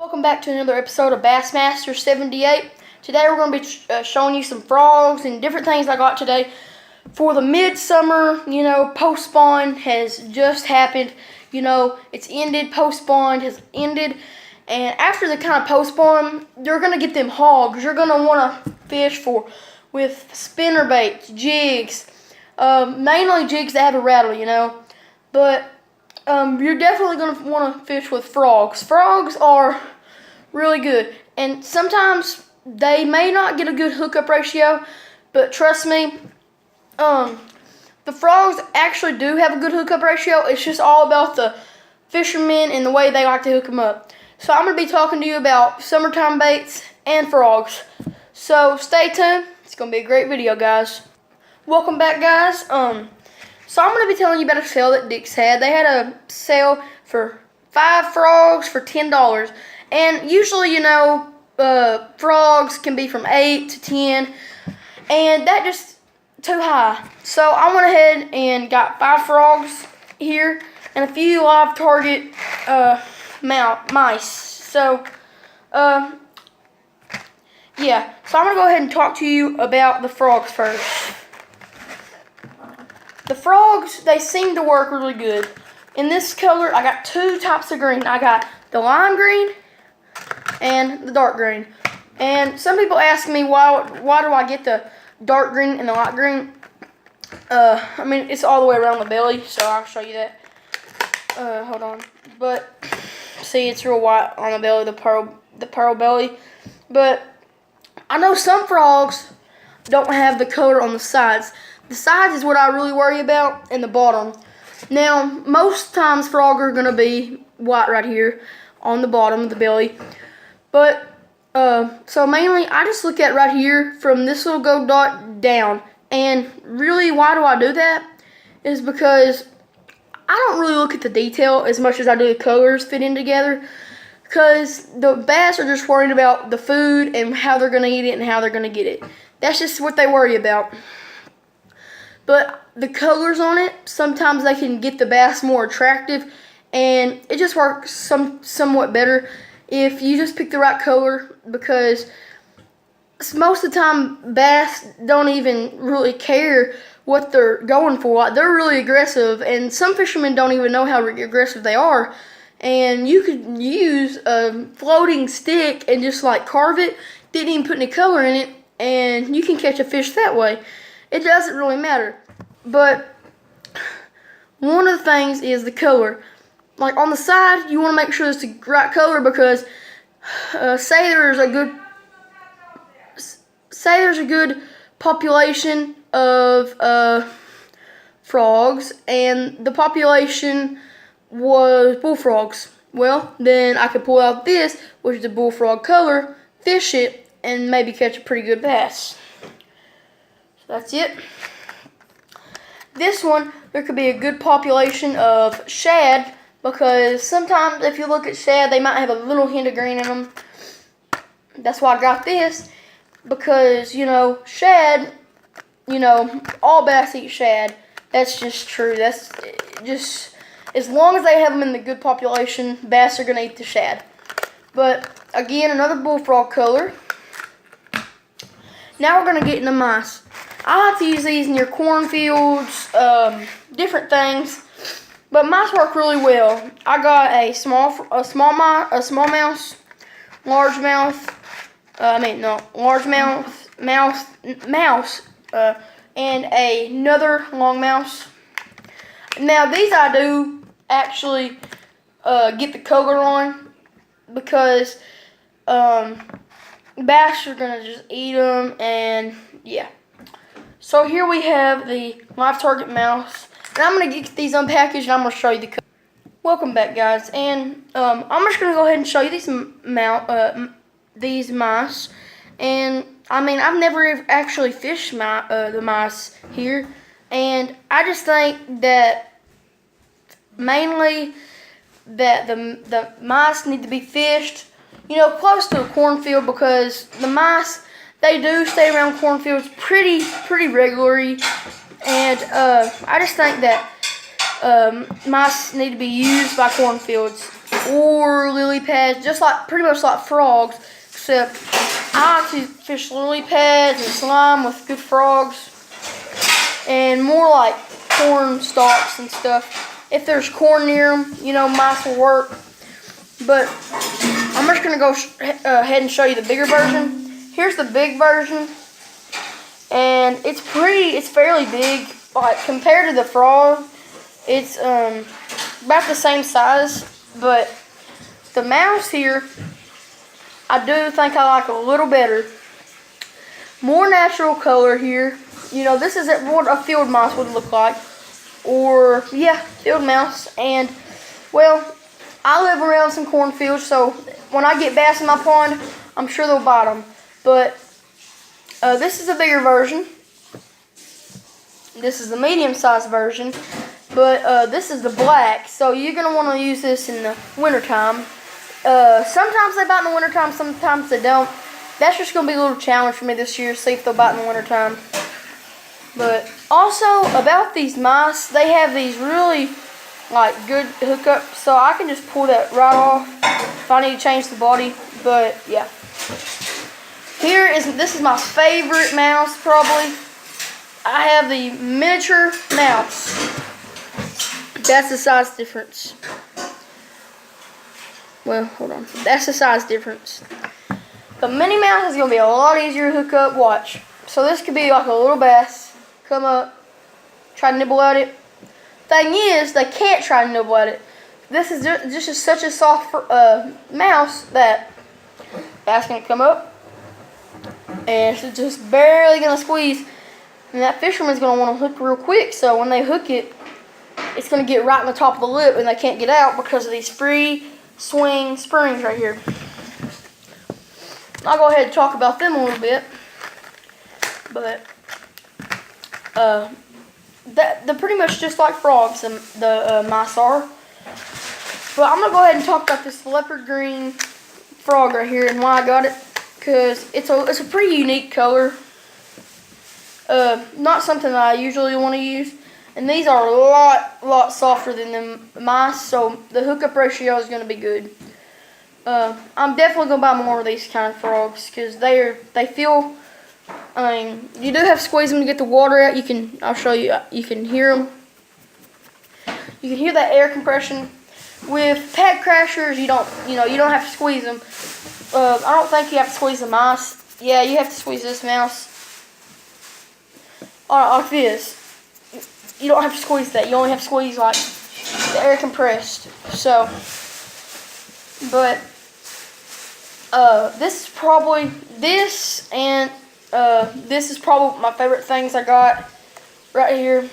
Welcome back to another episode of Bassmaster 78. Today we're going to be showing you some frogs and different things I got today. For the midsummer, post-spawn has just happened. It's ended, post-spawn has ended. And after the kind of post-spawn, you're going to get them hogs. You're going to want to fish with spinner baits, jigs, mainly jigs that have a rattle, But you're definitely going to want to fish with frogs. Frogs are really good, and sometimes they may not get a good hookup ratio, but trust me, the frogs actually do have a good hookup ratio. It's just all about the fishermen and the way they like to hook them up. So I'm going to be talking to you about summertime baits and frogs. So stay tuned. It's going to be a great video, guys. Welcome back, guys. So I'm going to be telling you about a sale that Dick's had. They had a sale for 5 frogs for $10. And usually, frogs can be from 8 to 10. And that just too high. So I went ahead and got 5 frogs here and a few live target mice. So, yeah. So I'm going to go ahead and talk to you about the frogs first. The frogs, they seem to work really good. In this color, I got 2 types of green. I got the lime green and the dark green. And some people ask me why do I get the dark green and the light green. It's all the way around the belly, so I'll show you that. Hold on. But see, it's real white on the belly, the pearl belly. But I know some frogs don't have the color on the sides. The sides is what I really worry about, and the bottom. Now, most times frogs are going to be white right here on the bottom of the belly. But, so mainly I just look at right here from this little gold dot down. And really, why do I do that? Is because I don't really look at the detail as much as I do the colors fit in together. Because the bass are just worried about the food and how they're going to eat it and how they're going to get it. That's just what they worry about. But the colors on it, sometimes they can get the bass more attractive, and it just works somewhat better if you just pick the right color, because most of the time bass don't even really care what they're going for. Like, they're really aggressive, and some fishermen don't even know how aggressive they are. And you could use a floating stick and just like carve it, didn't even put any color in it, and you can catch a fish that way. It doesn't really matter. But one of the things is the color. Like on the side, you want to make sure it's the right color, because say there's a good population of frogs, and the population was bullfrogs. Well, then I could pull out this, which is the bullfrog color, fish it, and maybe catch a pretty good bass. So that's it. This one, there could be a good population of shad, because sometimes if you look at shad, they might have a little hint of green in them. That's why I got this, because, shad, all bass eat shad. That's just true. That's just, as long as they have them in the good population, bass are going to eat the shad. But, again, another bullfrog color. Now we're going to get into mice. I like to use these in your cornfields, different things, but mice work really well. I got a small mouse, large mouse, and another long mouse. Now these I do actually get the color on, because bass are gonna just eat them, and yeah. So here we have the live target mouse, and I'm going to get these unpackaged, and I'm going to show you the color. Welcome back, guys, and I'm just going to go ahead and show you these mice, and I've never actually fished the mice here, and I just think that mainly that the mice need to be fished, close to a cornfield, because the mice, they do stay around cornfields pretty regularly, and I just think that mice need to be used by cornfields. or lily pads, just like pretty much like frogs, except I like to fish lily pads and slime with good frogs, and more like corn stalks and stuff. If there's corn near them, you know, mice will work. But I'm just gonna go ahead and show you the bigger version. Here's the big version, and it's fairly big. Like compared to the frog, it's about the same size. But the mouse here, I do think I like a little better. More natural color here. You know, this is what a field mouse would look like. Or, yeah, field mouse. And, well, I live around some cornfields, so when I get bass in my pond, I'm sure they'll bite them. But this is a bigger version. This is the medium-sized version. But this is the black, so you're going to want to use this in the wintertime. Sometimes they bite in the wintertime, sometimes they don't. That's just going to be a little challenge for me this year, see if they'll bite in the wintertime. But also, about these mice, they have these really, like, good hookups, so I can just pull that right off if I need to change the body. But, yeah. This is my favorite mouse, probably. I have the miniature mouse. That's the size difference. Well, hold on. That's the size difference. The mini mouse is going to be a lot easier to hook up. Watch. So this could be like a little bass. Come up. Try to nibble at it. Thing is, they can't try to nibble at it. This is just such a soft mouse that that's going to come up. And it's just barely going to squeeze. And that fisherman's going to want to hook real quick. So when they hook it, it's going to get right in the top of the lip and they can't get out because of these free swing springs right here. I'll go ahead and talk about them a little bit. But they're pretty much just like frogs, the mice are. But I'm going to go ahead and talk about this leopard green frog right here and why I got it. Because it's a pretty unique color. Not something that I usually want to use. And these are a lot softer than the mice, so the hookup ratio is going to be good. I'm definitely going to buy more of these kind of frogs because they feel. I mean, you do have to squeeze them to get the water out. I'll show you. You can hear them. You can hear that air compression. With pet crashers, you don't have to squeeze them. I don't think you have to squeeze the mice. Yeah, you have to squeeze this mouse. Like this. You don't have to squeeze that. You only have to squeeze like the air compressed. So, but this is probably this is probably my favorite things I got right here.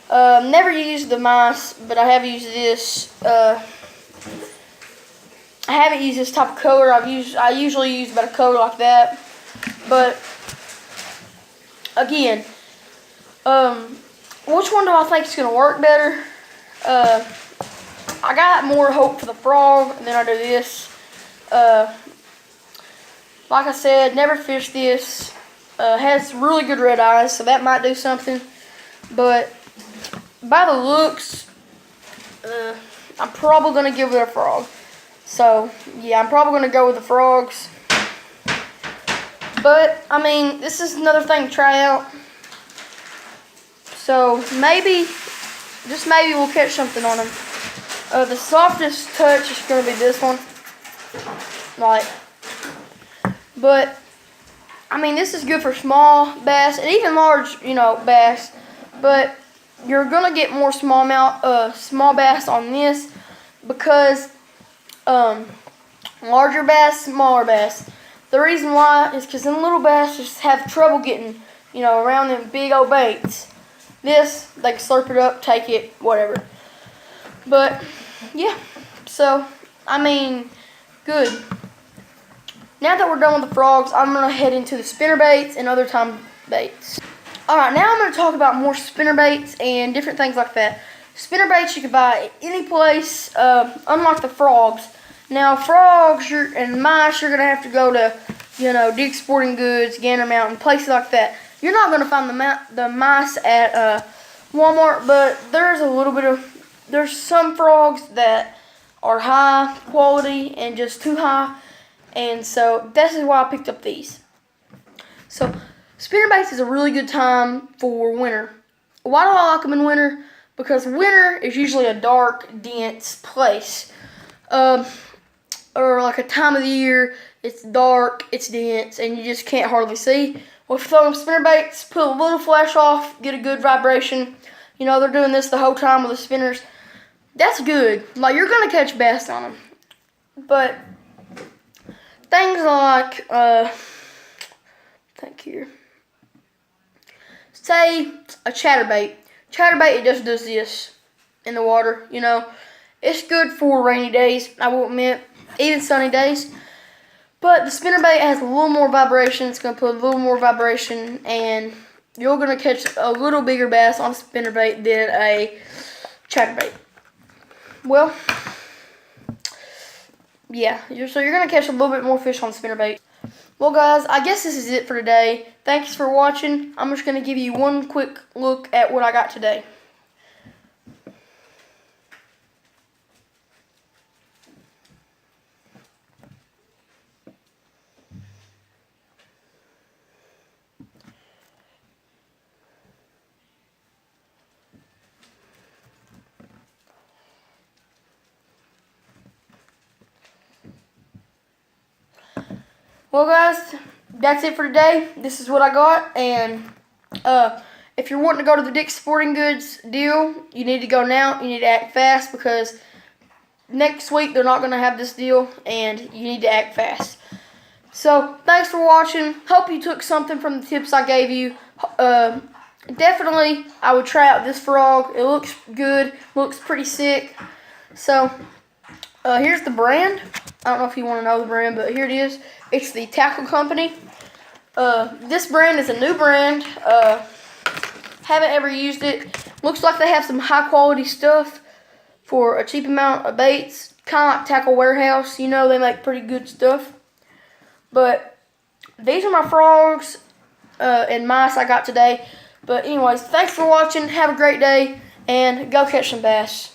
Never used the mice, but I have used this. I haven't used this type of color. I usually use about a color like that, but again, which one do I think is going to work better? I got more hope for the frog than I do this. Like I said, never fished this. Has really good red eyes, so that might do something. But by the looks, I'm probably going to give it a frog. So, yeah, I'm probably going to go with the frogs. But, I mean, this is another thing to try out. So, maybe, just maybe we'll catch something on them. The softest touch is going to be this one. But, I mean, this is good for small bass and even large, bass. But you're going to get more small bass on this because larger bass, smaller bass. The reason why is because them little bass just have trouble getting, around them big old baits. This, they can slurp it up, take it, whatever. But, yeah. So, I mean, good. Now that we're done with the frogs, I'm going to head into the spinner baits and other time baits. Alright, now I'm going to talk about more spinner baits and different things like that. Spinner baits you can buy any place, unlike the frogs. Now, frogs and mice, you're going to have to go to, Dick's Sporting Goods, Gander Mountain, places like that. You're not going to find the mice at Walmart, but there's some frogs that are high quality and just too high. And so this is why I picked up these. So spinnerbaits is a really good time for winter. Why do I like them in winter? Because winter is usually a dark, dense place. Or like a time of the year, it's dark, it's dense, and you just can't hardly see. Well, if you throw them spinnerbaits, put a little flash off, get a good vibration. You know, they're doing this the whole time with the spinners. That's good. Like, you're going to catch bass on them. But things like, think here. Say a chatterbait. Chatterbait, it just does this in the water, you know. It's good for rainy days, I will admit, even sunny days. But the spinnerbait has a little more vibration. It's going to put a little more vibration, and you're going to catch a little bigger bass on a spinnerbait than a chatterbait. Well, yeah, so you're going to catch a little bit more fish on spinnerbait. Well, guys, I guess this is it for today. Thanks for watching. I'm just going to give you one quick look at what I got today. Well, guys, that's it for today. This is what I got, and if you're wanting to go to the Dick's Sporting Goods deal, you need to go now. You need to act fast because next week they're not going to have this deal, and you need to act fast. So, thanks for watching. Hope you took something from the tips I gave you. Definitely, I would try out this frog. It looks good. Looks pretty sick. So, here's the brand. I don't know if you want to know the brand, but here it is. It's the Tackle Company. This brand is a new brand. Haven't ever used it. Looks like they have some high quality stuff for a cheap amount of baits. Kind of like Tackle Warehouse. You know, they make pretty good stuff. But these are my frogs and mice I got today. But anyways, thanks for watching. Have a great day. And go catch some bass.